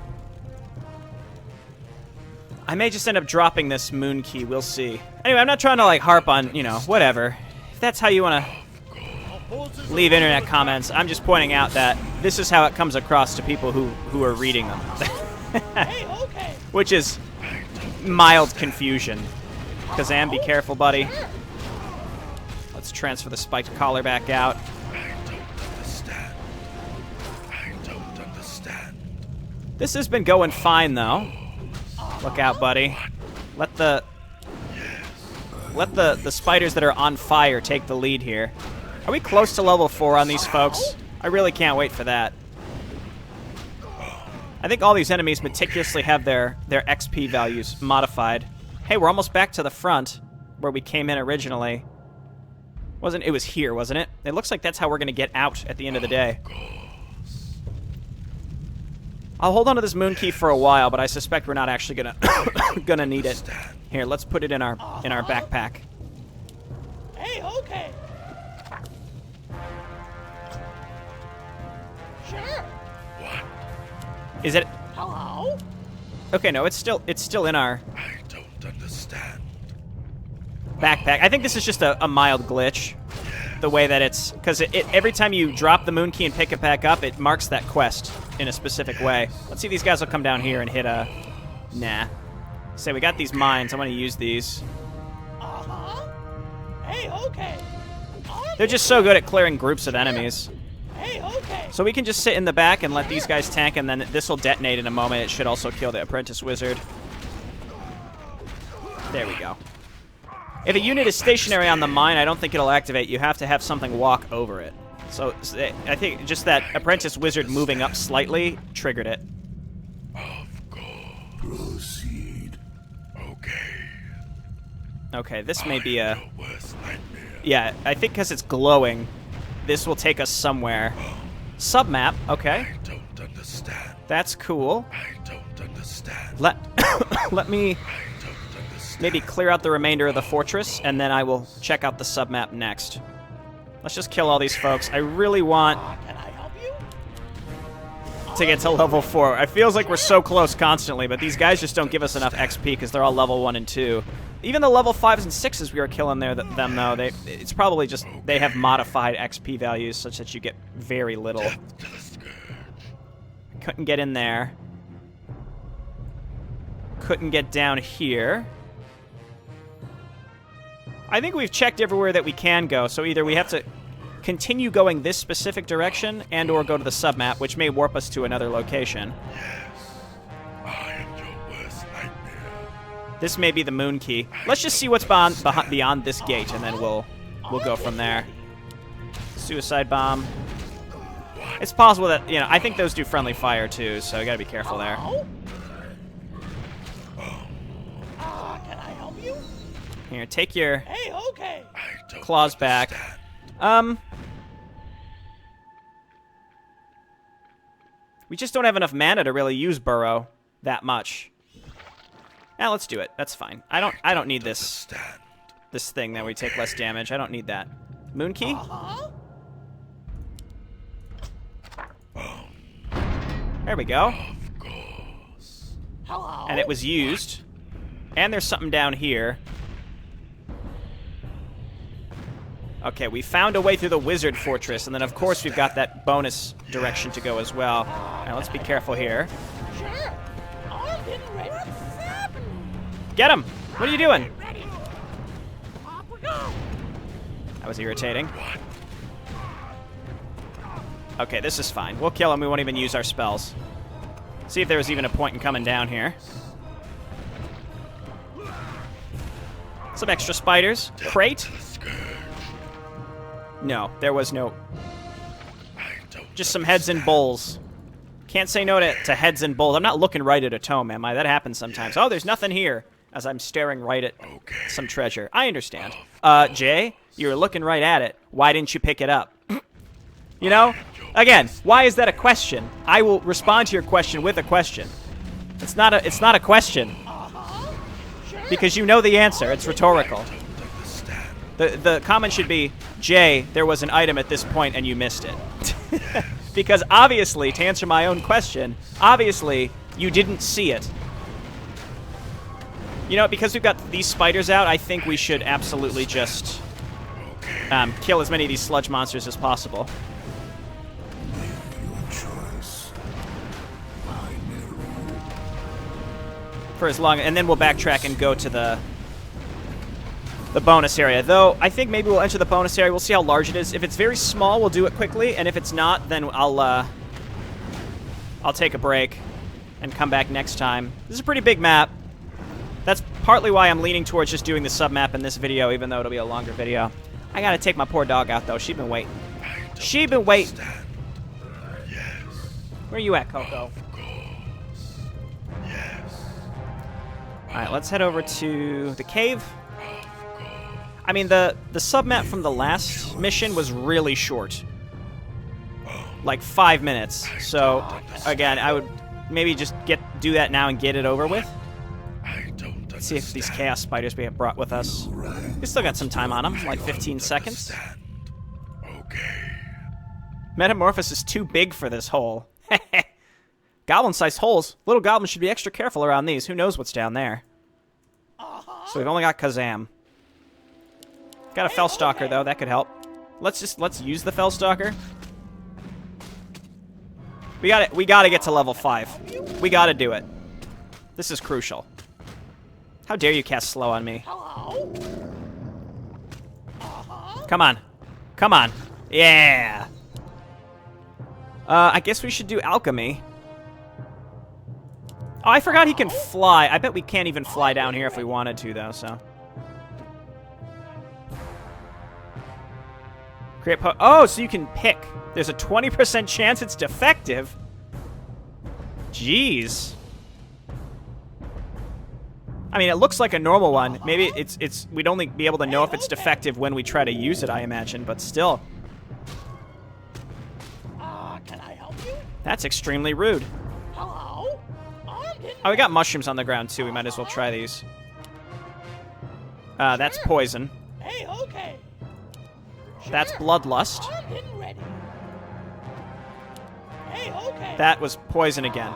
I may just end up dropping this Moon Key, we'll see. Anyway, I'm not trying to, like, harp on, you know, whatever. If that's how you want to leave internet comments, I'm just pointing out that this is how it comes across to people who are reading them. Which is mild confusion. Kazam, be careful, buddy. Let's transfer the spiked collar back out. I don't understand. This has been going fine, though. Look out, buddy. Let the spiders that are on fire take the lead here. Are we close to level 4 on these folks? I really can't wait for that. I think all these enemies meticulously have their XP values modified. Hey, we're almost back to the front, where we came in originally. It was here, wasn't it? It looks like that's how we're going to get out at the end of the day. I'll hold on to this Moon Key for a while, but I suspect we're not actually gonna need it. Here, let's put it in our backpack. Hey, okay. Sure. What? Is it? Hello? Okay, no, it's still in our I don't understand. backpack. I think this is just a mild glitch. The way that it's... Because every time you drop the Moon Key and pick it back up, it marks that quest in a specific way. Let's see if these guys will come down here and hit a... Nah. So we got these mines. I want to use these. Hey, okay. They're just so good at clearing groups of enemies. Hey, okay. So we can just sit in the back and let these guys tank, and then this will detonate in a moment. It should also kill the Apprentice Wizard. There we go. If a unit is stationary on the mine, I don't think it'll activate. You have to have something walk over it. So I think just that Apprentice Wizard moving up slightly triggered it. Of course. Proceed. Okay. Okay, this may be a... Your worst nightmare. Yeah, I think because it's glowing, this will take us somewhere. Submap, okay. I don't understand. That's cool. I don't understand. Let me I don't understand. maybe clear out the remainder of the fortress, and then I will check out the submap next. Let's just kill all these folks. I really want Can I help you? to get to level 4. It feels like we're so close constantly, but these guys just don't give us enough XP because they're all level 1 and 2. Even the level 5s and 6s we are killing them, though, it's probably just they have modified XP values such that you get very little. Death to the scourge. Couldn't get in there. Couldn't get down here. I think we've checked everywhere that we can go, so either we have to continue going this specific direction and or go to the submap, which may warp us to another location. I am your worst nightmare. This may be the Moon Key. Let's just see what's beyond this gate, and then we'll go from there. Suicide Bomb. It's possible that, you know, I think those do friendly fire too, so you gotta be careful there. Can I help you? Here, take your Hey, okay. I don't claws back. understand. We just don't have enough mana to really use Burrow that much. Now let's do it. That's fine. I don't need this Understand. this thing that we take less damage. I don't need that. Moon Key? There we go. Of course. Hello? And it was used. And there's something down here. Okay, we found a way through the wizard fortress, and then of course we've got that bonus direction to go as well. Now let's be careful here. Sure. I'm getting ready. What's happening? Get him! What are you doing? Ready. Off we go. That was irritating. Okay, this is fine. We'll kill him. We won't even use our spells. See if there was even a point in coming down here. Some extra spiders. Crate? No, there was no. Just some heads and bowls. Can't say no to heads and bowls. I'm not looking right at a tome, am I? That happens sometimes. Oh, there's nothing here. As I'm staring right at some treasure. I understand. Jay, you were looking right at it. Why didn't you pick it up? You know? Again, why is that a question? I will respond to your question with a question. It's not a question. Because you know the answer. It's rhetorical. The comment should be, Jay, there was an item at this point and you missed it. Because obviously, to answer my own question, obviously, you didn't see it. You know, because we've got these spiders out, I think we should absolutely just kill as many of these sludge monsters as possible. For as long, and then we'll backtrack and go to the bonus area. Though, I think maybe we'll enter the bonus area. We'll see how large it is. If it's very small, we'll do it quickly, and if it's not, then I'll take a break and come back next time. This is a pretty big map. That's partly why I'm leaning towards just doing the sub-map in this video, even though it'll be a longer video. I gotta take my poor dog out, though. She's been waiting. She's been waiting. Where you at, Coco? Alright, let's head over to the cave. I mean, the sub-map from the last mission was really short. Like 5 minutes. So, again, I would maybe just do that now and get it over with. Let's see if these chaos spiders we have brought with us. We still got some time on them, like 15 seconds. Metamorphosis is too big for this hole. Goblin-sized holes. Little goblins should be extra careful around these. Who knows what's down there? So we've only got Kazam. Got a Fellstalker, though. That could help. Let's use the Fellstalker. We gotta get to level 5. We gotta do it. This is crucial. How dare you cast slow on me? Come on. Come on. Yeah. I guess we should do alchemy. Oh, I forgot he can fly. I bet we can't even fly down here if we wanted to, though, so. Create oh, so you can pick. There's a 20% chance it's defective? Jeez. I mean, it looks like a normal one. Maybe we'd only be able to know if it's defective when we try to use it, I imagine, but still. Can I help you? That's extremely rude. Hello? Oh, we got mushrooms on the ground, too. We might as well try these. That's poison. Hey, okay. That's bloodlust. I'm getting ready. Hey, okay. That was poison again.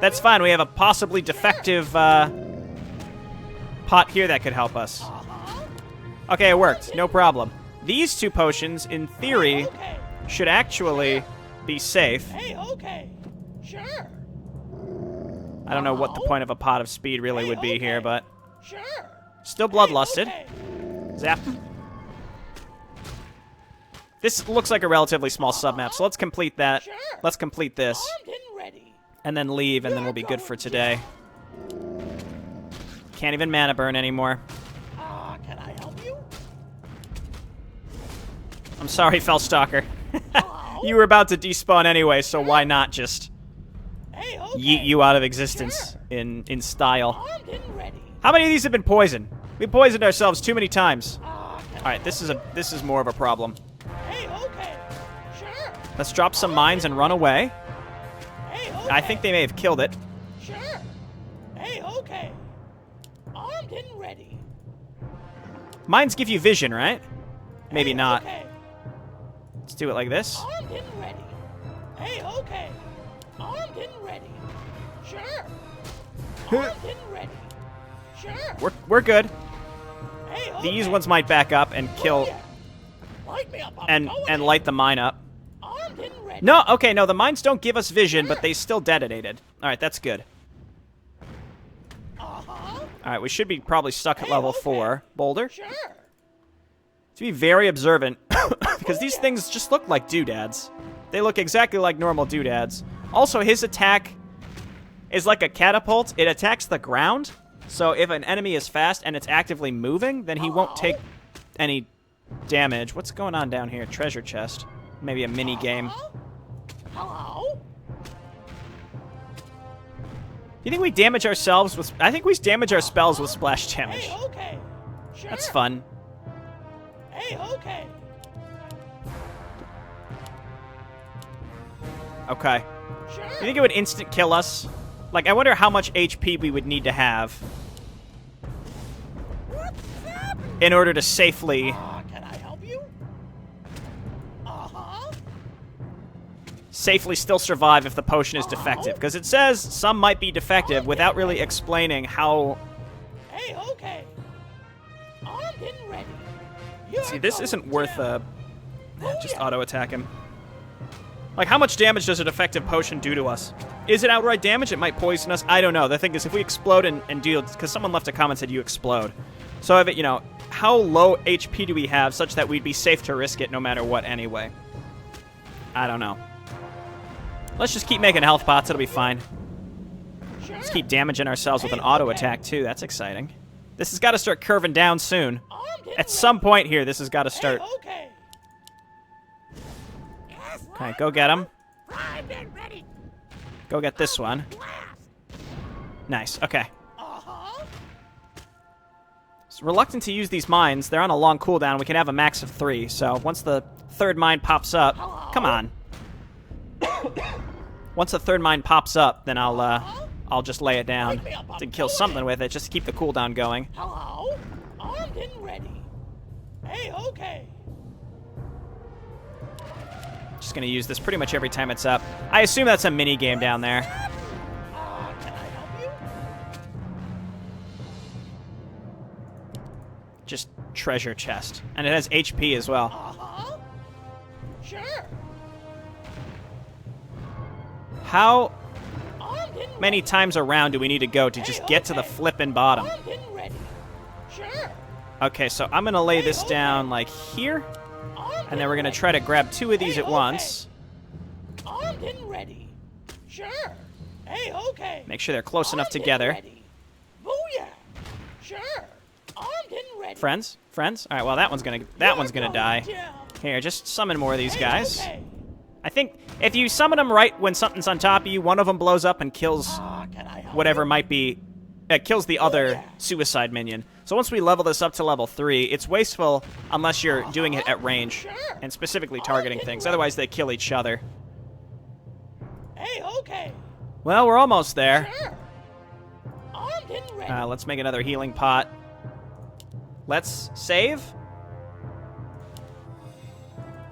That's fine. We have a possibly defective pot here that could help us. Okay, it worked. No problem. These 2 potions, in theory, should actually be safe. Hey, okay. Sure. I don't know what the point of a pot of speed really would be here, but Sure. still bloodlusted. Zap. This looks like a relatively small submap, so let's complete that. Sure. Let's complete this. I'm getting ready. And then leave, and then we'll be good for today. Can't even mana burn anymore. Can I help you? I'm sorry, Fellstalker. You were about to despawn anyway, so why not just yeet you out of existence in style. I'm getting ready. How many of these have been poisoned? We poisoned ourselves too many times. Alright, this is more of a problem. Hey, okay. Sure. Let's drop some mines and run away. Hey, okay. I think they may have killed it. Sure. Hey, okay. I'm getting ready. Mines give you vision, right? Maybe Hey, not. Okay. Let's do it like this. I'm getting ready. Hey, okay. I'm getting ready. Sure. I'm getting ready. Sure. We're good. Hey, okay. These ones might back up and kill. Yeah. Light me up. and light the mine up. Armed and ready. No, okay, no, the mines don't give us vision, but they still detonated. All right, that's good. Uh-huh. All right, we should be probably stuck at level 4. Boulder. Sure. To be very observant, because these things just look like doodads. They look exactly like normal doodads. Also, his attack is like a catapult. It attacks the ground, so if an enemy is fast and it's actively moving, then he won't take any damage. What's going on down here? Treasure chest. Maybe a mini game. Hello? You think we damage ourselves with... I think we damage our spells with splash damage. Hey, okay. Sure. That's fun. Hey, okay. Okay. Sure. You think it would instant kill us? Like, I wonder how much HP we would need to have in order to safely... Can I help you? Uh-huh. Safely still survive if the potion is defective. Because it says some might be defective without really explaining how... Hey, okay. Armed and ready. You're See, this going isn't worth down. just yeah. auto-attack him. Like, how much damage does a defective potion do to us? Is it outright damage? It might poison us. I don't know. The thing is, if we explode and deal... Because someone left a comment and said you explode. So, if it, you know, how low HP do we have such that we'd be safe to risk it no matter what anyway? I don't know. Let's just keep making health pots. It'll be fine. Sure. Let's keep damaging ourselves with an auto-attack, too. That's exciting. This has got to start curving down soon. Armed and At some point here, this has got to start. Hey, okay. Okay, go get him. Primed and ready. Go get this one. Nice. Okay. Uh-huh. So reluctant to use these mines. They're on a long cooldown. We can have a max of 3. So once the third mine pops up, come on. Once the third mine pops up, then I'll just lay it down to kill something with it, just to keep the cooldown going. Hello? Armed and ready. Hey, okay. Just gonna use this pretty much every time it's up. I assume that's a mini game down there. Can I help you? Just treasure chest, and it has HP as well. Uh-huh. Sure. How Armed and many times around do we need to go to just get to the flippin' bottom? Armed and ready. Sure. Okay, so I'm gonna lay this down like here, Armed and then we're gonna try to grab 2 of these Hey, at okay. once. Armed and ready. Sure. Hey, okay. Make sure they're close enough Armed and together. ready. Booyah. Sure. Armed and ready. Friends? Friends? All right, well that one's gonna die. Down. Here, just summon more of these Hey, guys. okay. I think if you summon them right when something's on top of you, one of them blows up and kills Can I help whatever you? might be... kills the other suicide minion. So once we level this up to level 3, it's wasteful unless you're doing it at range Sure. and specifically targeting things. Otherwise, they kill each other. Hey, okay. Well, we're almost there. Sure. Armed and ready. Let's make another healing pot. Let's save.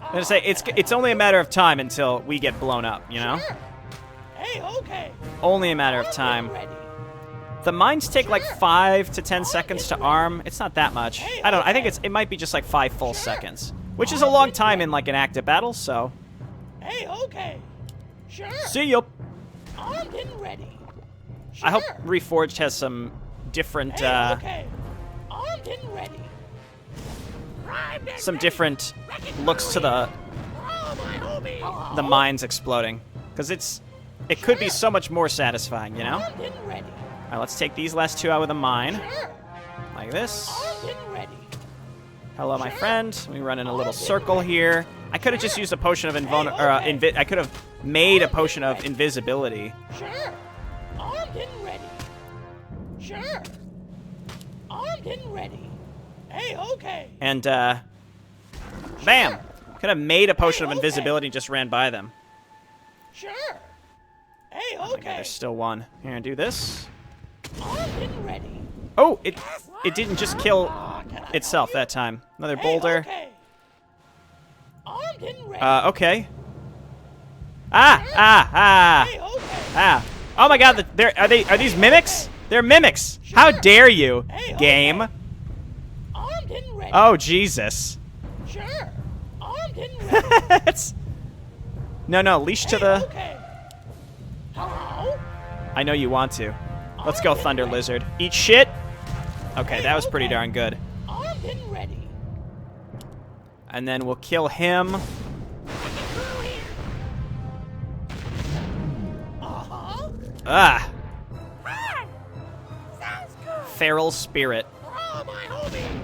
I'm gonna say it's only a matter of time until we get blown up, you know? Sure. Hey, okay. Only a matter of Armed time. and ready. The mines take like 5 to 10 seconds to arm. It's not that much. I don't. I think it might be just like 5 full seconds, which is a long time in like an active battle. So, Hey, okay. Sure. see ya. Armed and ready. I hope Sure. Reforged has some different, Hey, okay. Armed and ready. some different looks to the mines exploding, because it could be so much more satisfying, you know. Armed and ready. All right, let's take these last 2 out with a mine, Sure. like this. Armed and ready. Hello, my friend. We run in a little circle here. I could have just used a potion of I could have made a potion of invisibility. Sure. Armed and ready. Sure. Armed and ready. Hey, okay. And, bam! Could have made a potion of invisibility and just ran by them. Sure. Hey, Oh my God, okay. there's still one. Here, do this. Armed and ready. Oh, it didn't just kill itself that time. Another Hey, boulder. okay. Armed and ready. Okay. Hey, Ah! okay. Oh my God! Are these mimics? They're mimics. How dare you, Hey, okay. game? Armed and ready. Oh Jesus! Sure. Armed and ready. No, leash to the... Okay. Hello? I know you want to. Let's go, Thunder Lizard. Eat shit! Okay, that was pretty okay. darn good. Armed and ready. And then we'll kill him. Uh-huh. Ah! Hi. Sounds good. Feral Spirit. Oh, my homie.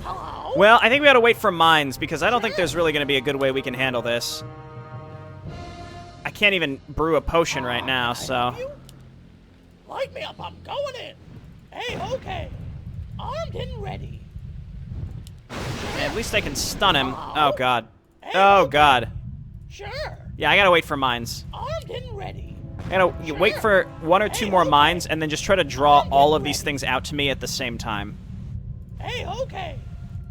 Hello? Well, I think we gotta wait for mines, because I don't think there's really gonna be a good way we can handle this. I can't even brew a potion right now, so... Light me up, I'm going in. Hey, okay. Armed and ready. At least I can stun him. Hello? Oh, God. Hey, Oh, okay. God. Sure. Yeah, I gotta wait for mines. Armed and ready. I gotta wait for 1 or 2 more mines, and then just try to draw all of these things out to me at the same time. Hey, okay.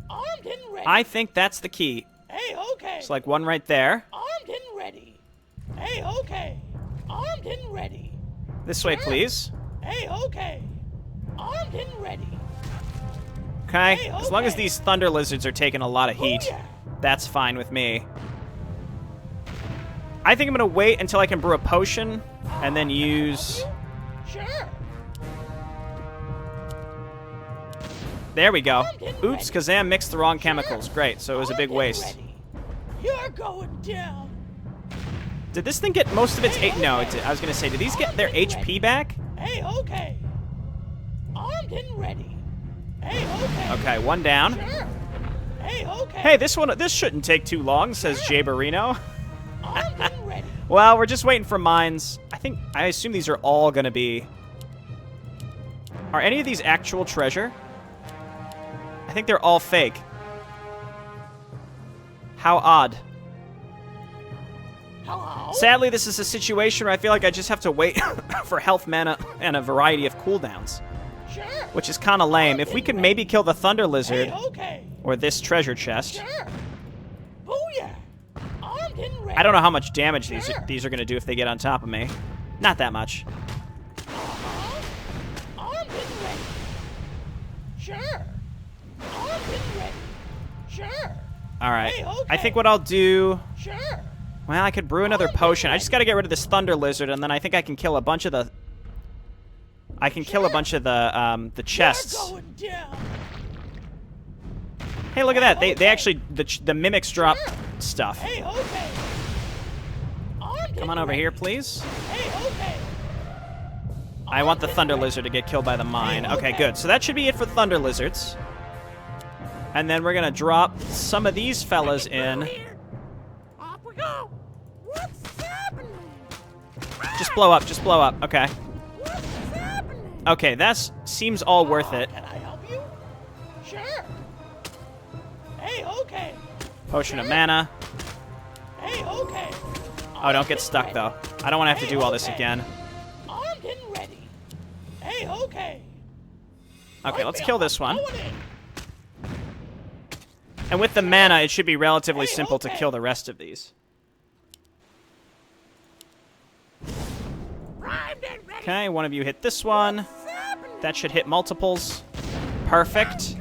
Armed and ready. I think that's the key. Hey, okay. It's like one right there. Armed and ready. Hey, okay. Armed and ready. This way, please. Hey, okay. Armed and ready. Okay? Hey, As long as okay. these thunder lizards are taking a lot of heat, Booyah. that's fine with me. I think I'm gonna wait until I can brew a potion, and then use... Sure. There we go. Armed and Oops, ready. Kazam mixed the wrong chemicals. Great, so it was a big Armed and waste. ready. You're going down. Did this thing get most of its... No, it did. I was gonna say, did these get their HP back? Hey, okay. Armed and ready. Hey, okay. Okay, one down. Sure. Hey, okay. Hey, this shouldn't take too long, says JayborinoPlays. Armed and ready. Well, we're just waiting for mines. I assume these are all gonna be... Are any of these actual treasure? I think they're all fake. How odd. Hello? Sadly, this is a situation where I feel like I just have to wait for health mana and a variety of cooldowns, Sure. which is kind of lame. If we could maybe kill the Thunder Lizard Hey, okay. or this treasure chest. Sure. Booyah. Armed and ready. I don't know how much damage these are going to do if they get on top of me. Not that much. Uh-huh. Armed and ready. Sure. Armed and ready. Sure. All right. Hey, okay. I think what I'll do... Sure. Well, I could brew another potion. I just got to get rid of this Thunder Lizard, and then I think I can kill a bunch of the... I can kill a bunch of the chests. You're going down. Hey, look at that. They actually... The mimics drop stuff. Hey, okay. Armed Come on and over ready. here, please. Hey, okay. I want the Thunder Lizard to get killed by the mine. Okay, good. So that should be it for Thunder Lizards. And then we're going to drop some of these fellas in. Off we go. What's happening? Just blow up. Just blow up. Okay. What's happening? Okay, that seems all worth it. Can I help you? Sure. Hey, okay. Potion of mana. Hey, okay. Oh, don't get stuck, though. I don't want to have to do all this again. Armed and ready. Hey, okay. Okay, let's Light me kill up, this I'm one. going in. And with the mana, it should be relatively simple to okay. kill the rest of these. Primed and ready. Okay, one of you hit this one. That should hit multiples. Perfect.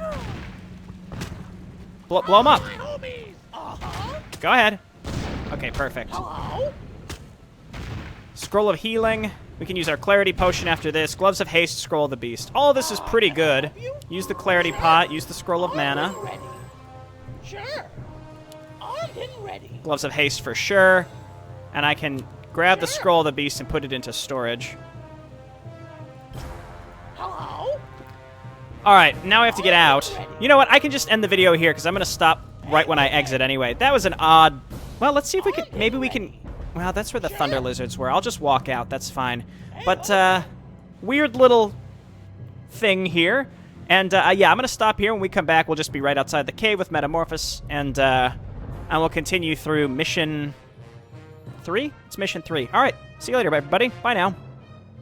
Blow them up. My homies. Uh-huh. Go ahead. Okay, perfect. Hello? Scroll of Healing. We can use our Clarity Potion after this. Gloves of Haste, Scroll of the Beast. All of this is pretty good. Use the Clarity Pot, use the Scroll of Mana. Armed and ready. Sure. Armed and ready. Gloves of Haste for sure. And I can grab the Scroll of the Beast and put it into storage. Hello? Alright, now we have to get out. You know what? I can just end the video here because I'm going to stop right when I exit anyway. That was an odd... Well, let's see if we can... Maybe we can... Well, that's where the Thunder Lizards were. I'll just walk out. That's fine. But, weird little thing here. And, yeah, I'm going to stop here. When we come back, we'll just be right outside the cave with Metamorphosis. And we'll continue through Mission 3? It's Mission 3. All right. See you later, everybody. Bye now.